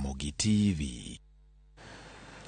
Ramogi TV.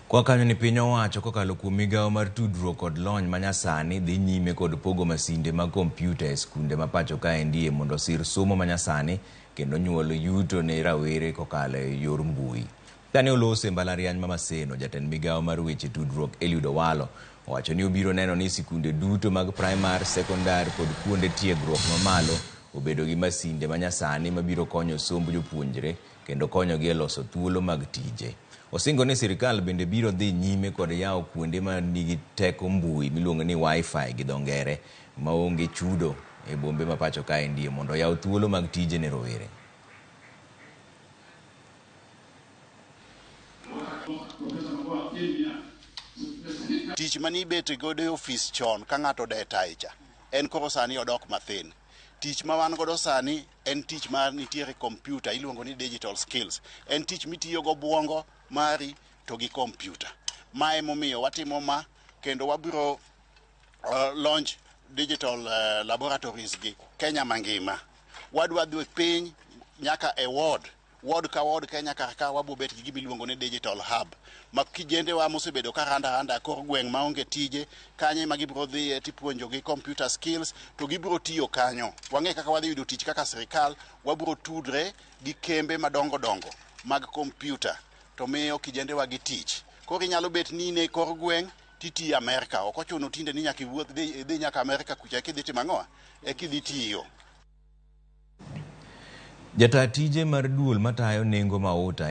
Kwa kanyo ni piny owacho kokalo kuom migawo mar tudruok kod lony manyasani dhi nyime kod pogo masinde mag kompyuta e sikunde ma pacho kaendie mondo osir somo manyasani kendo nyuolo yuto ne rawere kokalo e yor mbui. Kane olose mbalariany ma Maseno, jatend migawo mar weche tudruok Owalo owacho ni obiro neno ni sikunde duto mag primar, sekondar kod kuonde tiegruok mamalo obedo gi masinde manyasani mabiro konyo somb jopuonjre kendo konyogi e loso thuolo mag tije. Osingo ni sirikal bende biro dhi nyime kod yawo kuonde ma nigi teko mbui miluongo ni Wi-Fi gi dho ngere maonge chudo e bombe ma pacho kaendie mondo yaw thuolo mag tije ne rowere. Tich mani bet godo e ofis chon ka ng'ato deta icha en koro sani odok mathin. Tich ma wan godo sani en tich ma nitiere kompyuta, iluongo ni digital skills. En tich mitiyo go bwongo mari to gi kompyuta. Ma emomiyo watimo ma kendo wabiro launch digital laboratories gi Kenya mangima. Wadwa dhi piny nyaka e ward ka ward Kenya ka wabobet gi gimiluongo ni digital hub. Ma kijende wa mosebedo ka randa kor gweng' maonge tije kanye ma gibiro dhi tipuonjo gi computer skills to gibiro tiyo kanyo. Wang'e kaka wadhi yudo tich kaka sirikal, wabiro tudre gi kembe madongo mag kompyuta to miyo kijende wa gi tich. Koro inyalo bet ni ne kor gweng' titi Amerika, ok ochuno tinde ni nyaka iwuoth dhi nyaka Amerika kucha kidhi timo ang'o kidhi tiyo. Jata tije mar duol matayo nengo mauta